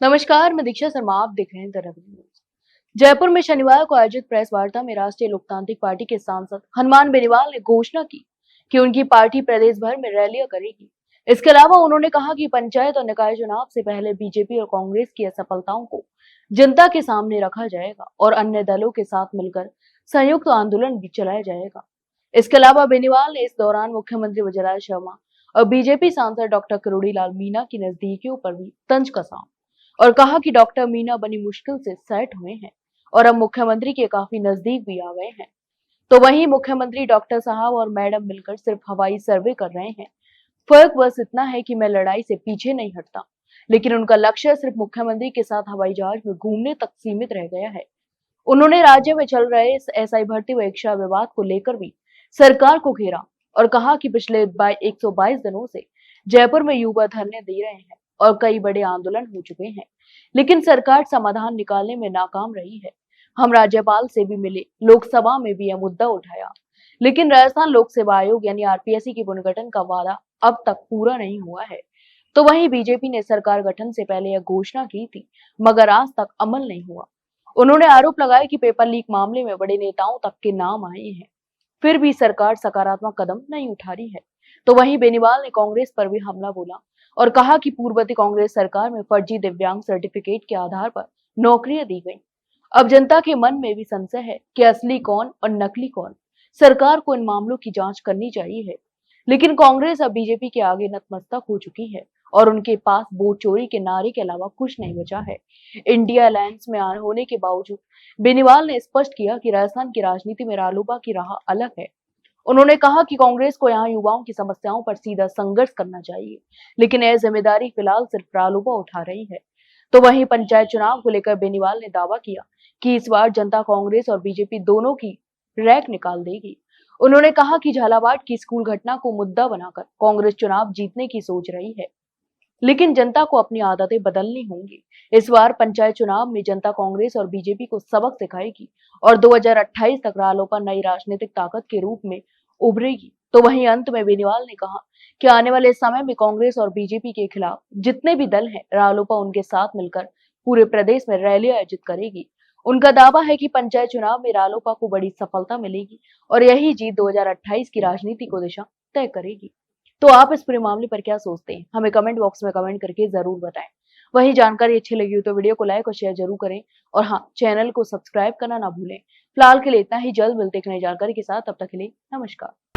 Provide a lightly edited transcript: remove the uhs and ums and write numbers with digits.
नमस्कार, मैं दीक्षा शर्मा। आप देख रहे हैं द रेवेन्यू न्यूज। जयपुर में शनिवार को आयोजित प्रेस वार्ता में राष्ट्रीय लोकतांत्रिक पार्टी के सांसद हनुमान बेनीवाल ने घोषणा की कि उनकी पार्टी प्रदेश भर में रैलियां करेगी। इसके अलावा उन्होंने कहा कि पंचायत और निकाय चुनाव से पहले बीजेपी और कांग्रेस की असफलताओं को जनता के सामने रखा जाएगा और अन्य दलों के साथ मिलकर संयुक्त आंदोलन भी चलाया जाएगा। इसके अलावा बेनीवाल ने इस दौरान मुख्यमंत्री वजुराय शर्मा और बीजेपी सांसद डॉक्टर किरोड़ीलाल मीणा की नजदीकियों पर भी तंज कसा और कहा कि डॉक्टर मीना बड़ी मुश्किल से सेट हुए हैं और अब मुख्यमंत्री के काफी नजदीक भी आ गए हैं। तो वहीं मुख्यमंत्री डॉक्टर साहब और मैडम मिलकर सिर्फ हवाई सर्वे कर रहे हैं। फर्क बस इतना है कि मैं लड़ाई से पीछे नहीं हटता, लेकिन उनका लक्ष्य सिर्फ मुख्यमंत्री के साथ हवाई जहाज में घूमने तक सीमित रह गया है। उन्होंने राज्य में चल रहे इस एसआई भर्ती व इच्छा विवाद को लेकर भी सरकार को घेरा और कहा कि पिछले 122 दिनों से जयपुर में युवा धरने दे रहे हैं और कई बड़े आंदोलन हो चुके हैं, लेकिन सरकार समाधान निकालने में नाकाम रही है। हम राज्यपाल से भी मिले, लोकसभा में भी यह मुद्दा उठाया, लेकिन राजस्थान लोक सेवा आयोग यानी आरपीएससी की पुनर्गठन का वादा अब तक पूरा नहीं हुआ है। तो वहीं बीजेपी ने सरकार गठन से पहले यह घोषणा की थी, मगर आज तक अमल नहीं हुआ। उन्होंने आरोप लगाया कि पेपर लीक मामले में बड़े नेताओं तक के नाम आए हैं, फिर भी सरकार सकारात्मक कदम नहीं उठा रही है। तो वहीं बेनीवाल ने कांग्रेस पर भी हमला बोला और कहा कि पूर्ववर्ती कांग्रेस सरकार में फर्जी दिव्यांग सर्टिफिकेट के आधार पर नौकरियां दी गई। अब जनता के मन में भी संशय है कि असली कौन और नकली कौन। सरकार को इन मामलों की जांच करनी चाहिए, लेकिन कांग्रेस अब बीजेपी के आगे नतमस्तक हो चुकी है और उनके पास वोट चोरी के नारे के अलावा कुछ नहीं बचा है। इंडिया अलायंस में होने के बावजूद बेनीवाल ने स्पष्ट किया कि राजस्थान की राजनीति में रालोपा की राह अलग है। उन्होंने कहा कि कांग्रेस को यहाँ युवाओं की समस्याओं पर सीधा संघर्ष करना चाहिए, लेकिन यह जिम्मेदारी फिलहाल सिर्फ रालोपा उठा रही है। तो वहीं पंचायत चुनाव को लेकर बेनीवाल ने दावा किया कि इस बार जनता कांग्रेस और बीजेपी दोनों की रैक निकाल देगी। उन्होंने कहा कि झालावाड़ की स्कूल घटना को मुद्दा बनाकर कांग्रेस चुनाव जीतने की सोच रही है, लेकिन जनता को अपनी आदतें बदलनी होंगी। इस बार पंचायत चुनाव में जनता कांग्रेस और बीजेपी को सबक सिखाएगी और 2028 तक रालोपा नई राजनीतिक ताकत के रूप में उभरेगी। तो वहीं अंत में बेनीवाल ने कहा कि आने वाले समय में कांग्रेस और बीजेपी के खिलाफ जितने भी दल हैं, रालोपा उनके साथ मिलकर पूरे प्रदेश में रैली आयोजित करेगी। उनका दावा है कि पंचायत चुनाव में रालोपा को बड़ी सफलता मिलेगी और यही जीत 2028 की राजनीति को दिशा तय करेगी। तो आप इस पूरे मामले पर क्या सोचते हैं, हमें कमेंट बॉक्स में कमेंट करके जरूर बताएं। वहीं जानकारी अच्छी लगी हो तो वीडियो को लाइक और शेयर जरूर करें और हाँ, चैनल को सब्सक्राइब करना ना भूलें। फिलहाल के लिए इतना ही, जल्द मिलते हैं एक नई जानकारी के साथ। तब तक के लिए नमस्कार।